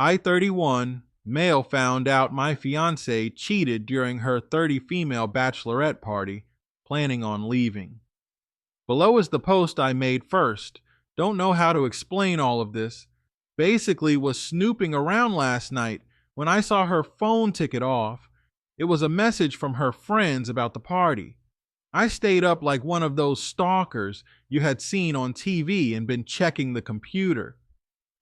I-31 male found out my fiancée cheated during her 30 female bachelorette party, planning on leaving. Below is the post I made first. Don't know how to explain all of this. Basically was snooping around last night when I saw her phone ticket off. It was a message from her friends about the party. I stayed up like one of those stalkers you had seen on TV and been checking the computer.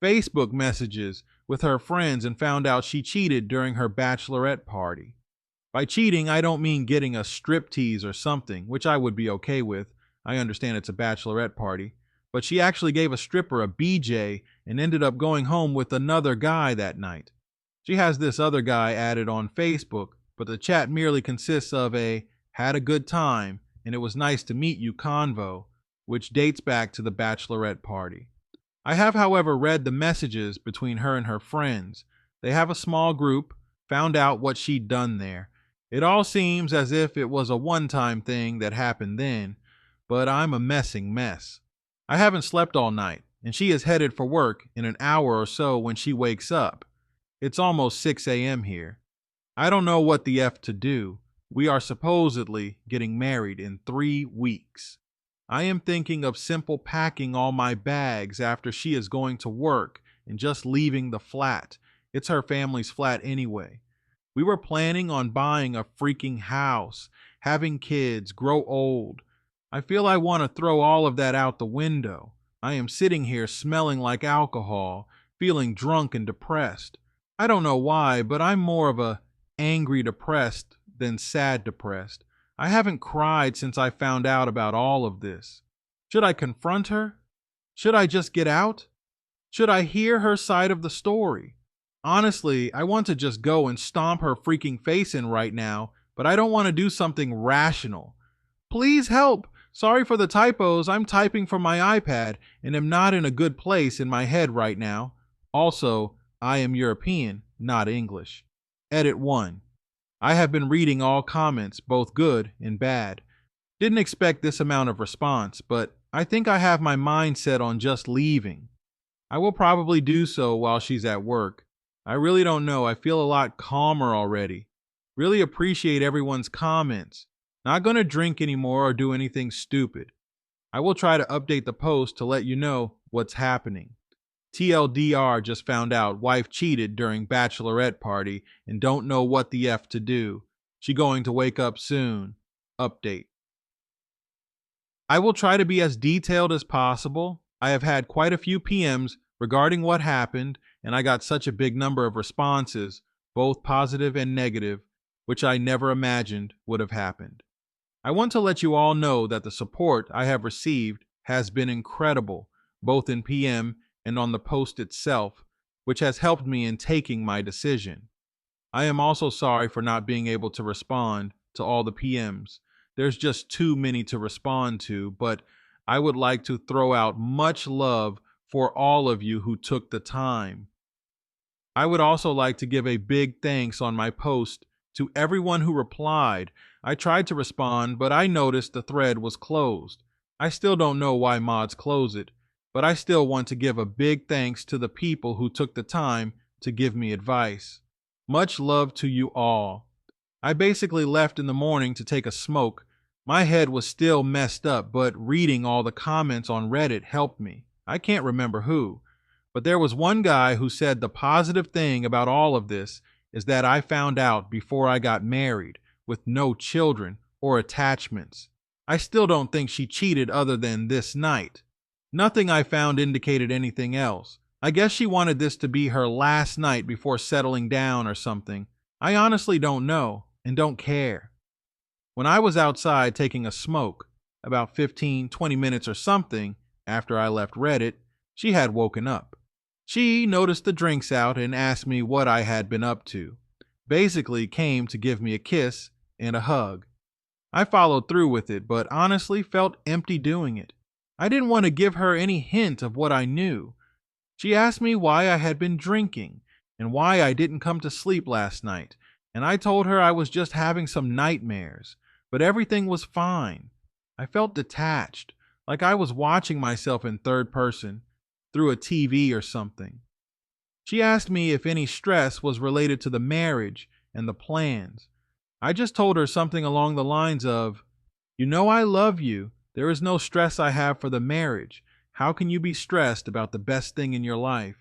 Facebook messages with her friends and found out she cheated during her bachelorette party. By cheating, I don't mean getting a striptease or something, which I would be okay with. I understand it's a bachelorette party. But she actually gave a stripper a BJ and ended up going home with another guy that night. She has this other guy added on Facebook, but the chat merely consists of a "had a good time and it was nice to meet you" convo, which dates back to the bachelorette party. I have, however, read the messages between her and her friends. They have a small group, found out what she'd done there. It all seems as if it was a one-time thing that happened then, but I'm a messing mess. I haven't slept all night, and she is headed for work in an hour or so when she wakes up. It's almost 6 a.m. here. I don't know what the F to do. We are supposedly getting married in 3 weeks. I am thinking of simple packing all my bags after she is going to work and just leaving the flat. It's her family's flat anyway. We were planning on buying a freaking house, having kids, grow old. I feel I want to throw all of that out the window. I am sitting here smelling like alcohol, feeling drunk and depressed. I don't know why, but I'm more of a angry depressed than sad depressed. I haven't cried since I found out about all of this. Should I confront her? Should I just get out? Should I hear her side of the story? Honestly, I want to just go and stomp her freaking face in right now, but I don't want to do something rational. Please help! Sorry for the typos. I'm typing from my iPad and am not in a good place in my head right now. Also, I am European, not English. Edit 1. I have been reading all comments, both good and bad. Didn't expect this amount of response, but I think I have my mind set on just leaving. I will probably do so while she's at work. I really don't know. I feel a lot calmer already. Really appreciate everyone's comments. Not going to drink anymore or do anything stupid. I will try to update the post to let you know what's happening. TLDR just found out wife cheated during bachelorette party and don't know what the F to do. She going to wake up soon. Update. I will try to be as detailed as possible. I have had quite a few PMs regarding what happened, and I got such a big number of responses, both positive and negative, which I never imagined would have happened. I want to let you all know that the support I have received has been incredible, both in PM and on the post itself, which has helped me in taking my decision. I am also sorry for not being able to respond to all the PMs. There's just too many to respond to, but I would like to throw out much love for all of you who took the time. I would also like to give a big thanks on my post to everyone who replied. I tried to respond, but I noticed the thread was closed. I still don't know why mods close it, but I still want to give a big thanks to the people who took the time to give me advice. Much love to you all. I basically left in the morning to take a smoke. My head was still messed up, but reading all the comments on Reddit helped me. I can't remember who, but there was one guy who said the positive thing about all of this is that I found out before I got married, with no children or attachments. I still don't think she cheated other than this night. Nothing I found indicated anything else. I guess she wanted this to be her last night before settling down or something. I honestly don't know and don't care. When I was outside taking a smoke, about 15-20 minutes or something after I left Reddit, she had woken up. She noticed the drinks out and asked me what I had been up to. Basically came to give me a kiss and a hug. I followed through with it, but honestly felt empty doing it. I didn't want to give her any hint of what I knew. She asked me why I had been drinking and why I didn't come to sleep last night, and I told her I was just having some nightmares, but everything was fine. I felt detached, like I was watching myself in third person, through a TV or something. She asked me if any stress was related to the marriage and the plans. I just told her something along the lines of, "You know I love you. There is no stress I have for the marriage. How can you be stressed about the best thing in your life?"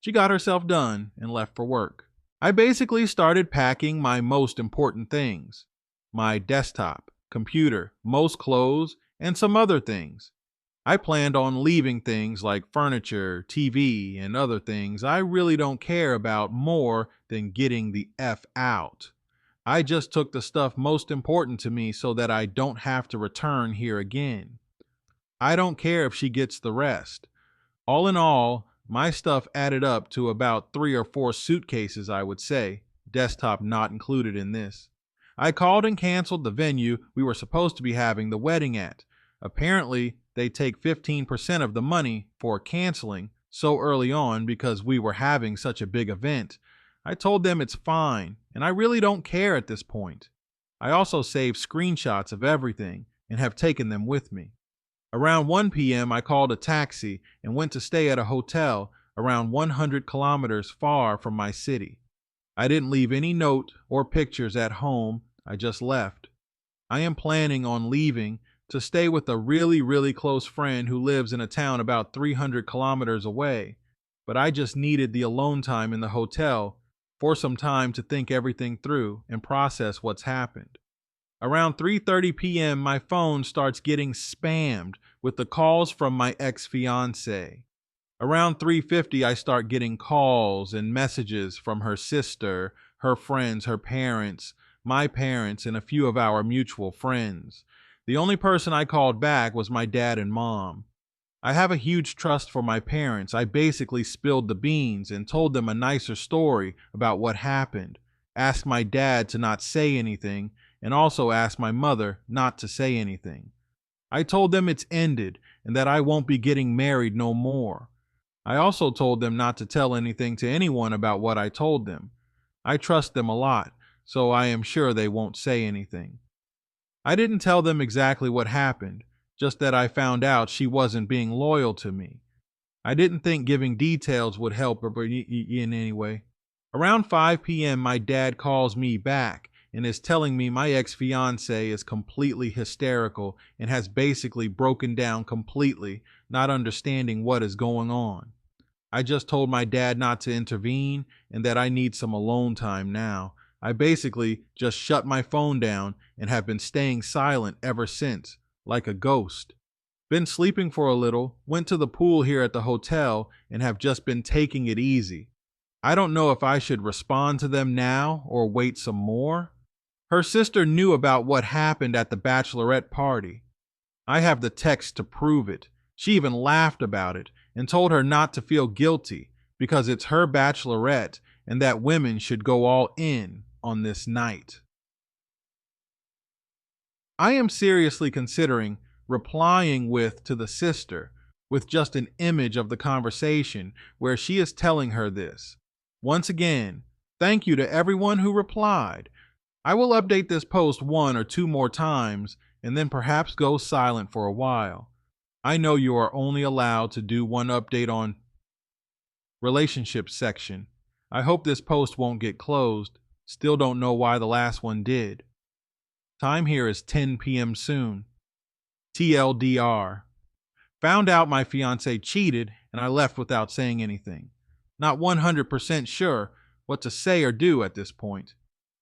She got herself done and left for work. I basically started packing my most important things: my desktop, computer, most clothes, and some other things. I planned on leaving things like furniture, TV, and other things I really don't care about more than getting the F out. I just took the stuff most important to me so that I don't have to return here again. I don't care if she gets the rest. All in all, my stuff added up to about 3 or 4 suitcases, I would say, desktop not included in this. I called and canceled the venue we were supposed to be having the wedding at. Apparently, they take 15% of the money for canceling so early on because we were having such a big event. I told them it's fine, and I really don't care at this point. I also saved screenshots of everything and have taken them with me. Around 1 p.m., I called a taxi and went to stay at a hotel around 100 kilometers far from my city. I didn't leave any note or pictures at home. I just left. I am planning on leaving to stay with a really close friend who lives in a town about 300 kilometers away, but I just needed the alone time in the hotel for some time to think everything through and process what's happened. Around 3:30 p.m., my phone starts getting spammed with the calls from my ex-fiancée. Around 3:50, I start getting calls and messages from her sister, her friends, her parents, my parents, and a few of our mutual friends. The only person I called back was my dad and mom. I have a huge trust for my parents. I basically spilled the beans and told them a nicer story about what happened, asked my dad to not say anything, and also asked my mother not to say anything. I told them it's ended and that I won't be getting married no more. I also told them not to tell anything to anyone about what I told them. I trust them a lot, so I am sure they won't say anything. I didn't tell them exactly what happened, just that I found out she wasn't being loyal to me. I didn't think giving details would help her, but in any way. Around 5 p.m., my dad calls me back and is telling me my ex-fiancée is completely hysterical and has basically broken down completely, not understanding what is going on. I just told my dad not to intervene and that I need some alone time now. I basically just shut my phone down and have been staying silent ever since, like a ghost. Been sleeping for a little, went to the pool here at the hotel, and have just been taking it easy. I don't know if I should respond to them now or wait some more. Her sister knew about what happened at the Bachelorette party. I have the text to prove it. She even laughed about it and told her not to feel guilty because it's her Bachelorette and that women should go all in on this night. I am seriously considering replying to the sister with just an image of the conversation where she is telling her this. Once again, thank you to everyone who replied. I will update this post 1 or 2 more times and then perhaps go silent for a while. I know you are only allowed to do one update on relationships section. I hope this post won't get closed. Still don't know why the last one did. Time here is 10 p.m. soon. TLDR. Found out my fiancé cheated and I left without saying anything. Not 100% sure what to say or do at this point.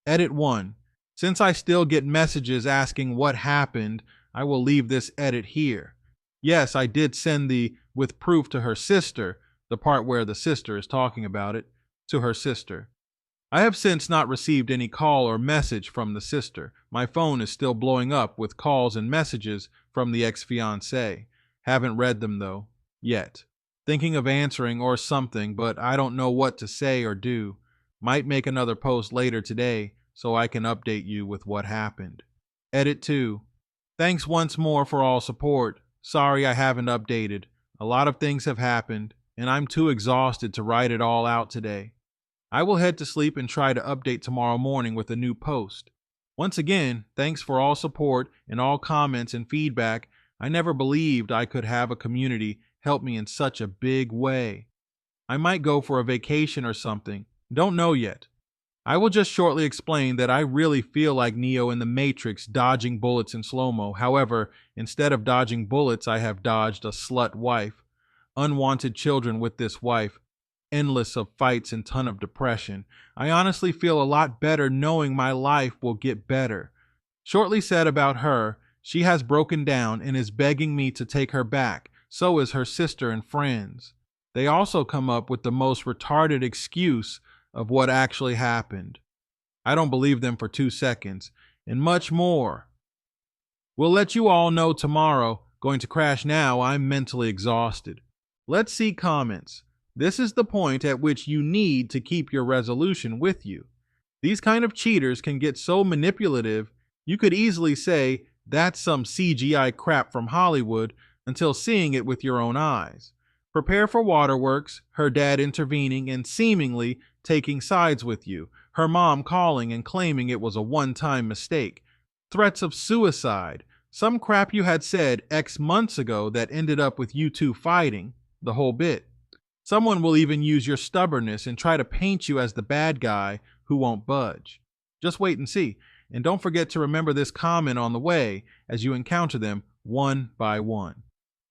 Edit 1. Since I still get messages asking what happened, I will leave this edit here. Yes, I did send the with proof to her sister, the part where the sister is talking about it, to her sister. I have since not received any call or message from the sister. My phone is still blowing up with calls and messages from the ex-fiancé. Haven't read them though, yet. Thinking of answering or something, but I don't know what to say or do. Might make another post later today so I can update you with what happened. Edit 2. Thanks once more for all support. Sorry I haven't updated. A lot of things have happened, and I'm too exhausted to write it all out today. I will head to sleep and try to update tomorrow morning with a new post. Once again, thanks for all support and all comments and feedback. I never believed I could have a community help me in such a big way. I might go for a vacation or something. Don't know yet. I will just shortly explain that I really feel like Neo in the Matrix dodging bullets in slow-mo. However, instead of dodging bullets, I have dodged a slut wife, unwanted children with this wife, endless of fights and ton of depression. I honestly feel a lot better knowing my life will get better. Shortly said about her, she has broken down and is begging me to take her back. So is her sister and friends. They also come up with the most retarded excuse of what actually happened. I don't believe them for 2 seconds, and much more. We'll let you all know tomorrow. Going to crash now. I'm mentally exhausted. Let's see comments. This is the point at which you need to keep your resolution with you. These kind of cheaters can get so manipulative, you could easily say that's some CGI crap from Hollywood until seeing it with your own eyes. Prepare for waterworks, her dad intervening and seemingly taking sides with you, her mom calling and claiming it was a one-time mistake, threats of suicide, some crap you had said X months ago that ended up with you two fighting, the whole bit. Someone will even use your stubbornness and try to paint you as the bad guy who won't budge. Just wait and see. And don't forget to remember this comment on the way as you encounter them one by one.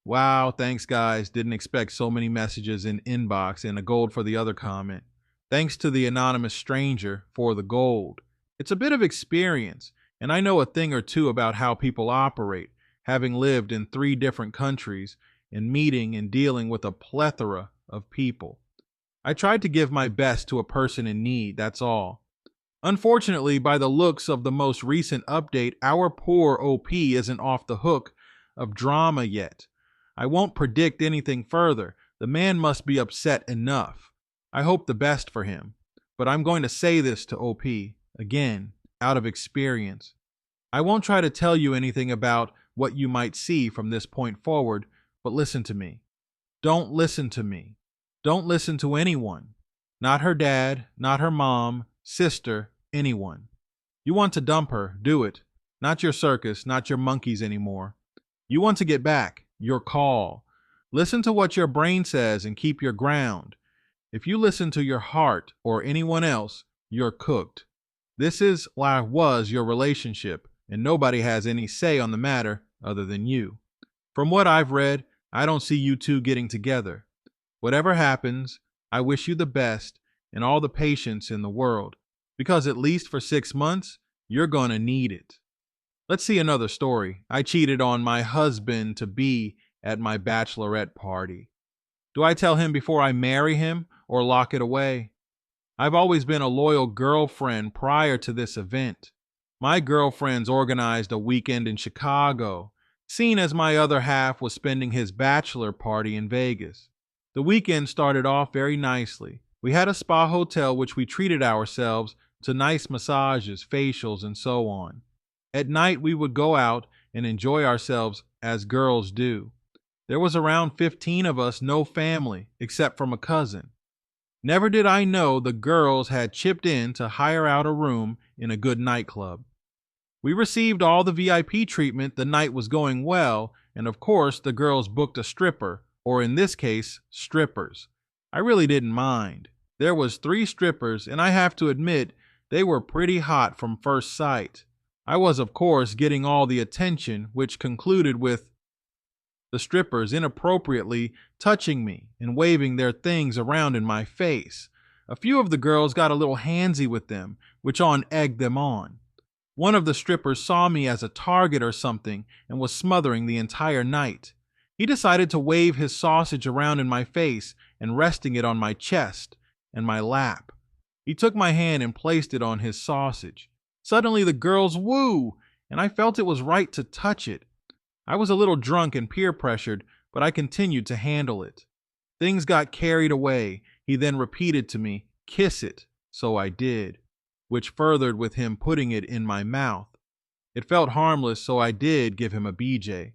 Wow, thanks guys. Didn't expect so many messages in inbox and a gold for the other comment. Thanks to the anonymous stranger for the gold. It's a bit of experience, and I know a thing or two about how people operate, having lived in 3 different countries and meeting and dealing with a plethora of people. I tried to give my best to a person in need, that's all. Unfortunately, by the looks of the most recent update, our poor OP isn't off the hook of drama yet. I won't predict anything further. The man must be upset enough. I hope the best for him. But I'm going to say this to OP, again, out of experience. I won't try to tell you anything about what you might see from this point forward, but listen to me. Don't listen to me. Don't listen to anyone. Not her dad, not her mom, sister, anyone. You want to dump her, do it. Not your circus, not your monkeys anymore. You want to get back, your call. Listen to what your brain says and keep your ground. If you listen to your heart or anyone else, you're cooked. This was your relationship, and nobody has any say on the matter other than you. From what I've read, I don't see you two getting together. Whatever happens, I wish you the best and all the patience in the world, because at least for 6 months, you're gonna need it. Let's see another story. I cheated on my husband-to-be at my bachelorette party. Do I tell him before I marry him or lock it away? I've always been a loyal girlfriend prior to this event. My girlfriends organized a weekend in Chicago, seeing as my other half was spending his bachelor party in Vegas. The weekend started off very nicely. We had a spa hotel which we treated ourselves to nice massages, facials, and so on. At night we would go out and enjoy ourselves as girls do. There was around 15 of us, no family, except from a cousin. Never did I know the girls had chipped in to hire out a room in a good nightclub. We received all the VIP treatment, the night was going well, and of course the girls booked a stripper, or in this case, strippers. I really didn't mind. There was 3 strippers, and I have to admit, they were pretty hot from first sight. I was, of course, getting all the attention, which concluded with the strippers inappropriately touching me and waving their things around in my face. A few of the girls got a little handsy with them, which egged them on. One of the strippers saw me as a target or something and was smothering the entire night. He decided to wave his sausage around in my face and resting it on my chest and my lap. He took my hand and placed it on his sausage. Suddenly the girls woo, and I felt it was right to touch it. I was a little drunk and peer pressured, but I continued to handle it. Things got carried away. He then repeated to me, "Kiss it." So I did, which furthered with him putting it in my mouth. It felt harmless, so I did give him a BJ.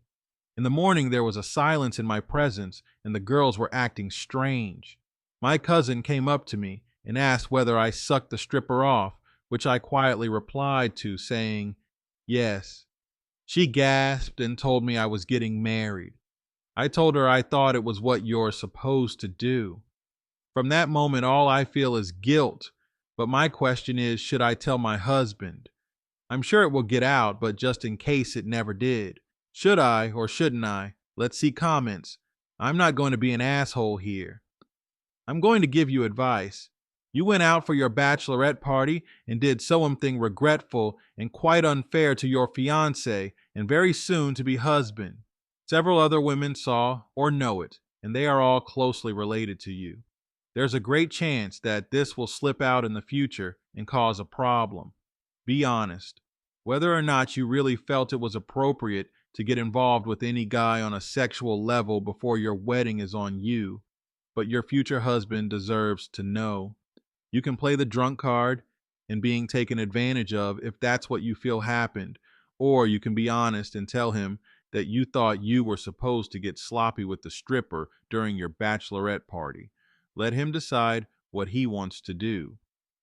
In the morning there was a silence in my presence, and the girls were acting strange. My cousin came up to me and asked whether I sucked the stripper off, which I quietly replied to, saying, "Yes." She gasped and told me I was getting married. I told her I thought it was what you're supposed to do. From that moment, all I feel is guilt. But my question is, should I tell my husband? I'm sure it will get out, but just in case it never did. Should I or shouldn't I? Let's see comments. I'm not going to be an asshole here. I'm going to give you advice. You went out for your bachelorette party and did something regretful and quite unfair to your fiancé and very soon to be husband. Several other women saw or know it, and they are all closely related to you. There's a great chance that this will slip out in the future and cause a problem. Be honest. Whether or not you really felt it was appropriate to get involved with any guy on a sexual level before your wedding is on you, but your future husband deserves to know. You can play the drunk card and being taken advantage of if that's what you feel happened, or you can be honest and tell him that you thought you were supposed to get sloppy with the stripper during your bachelorette party. Let him decide what he wants to do.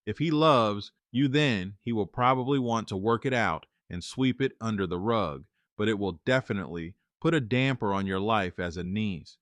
If he loves you, then he will probably want to work it out and sweep it under the rug, but it will definitely put a damper on your life as a niece.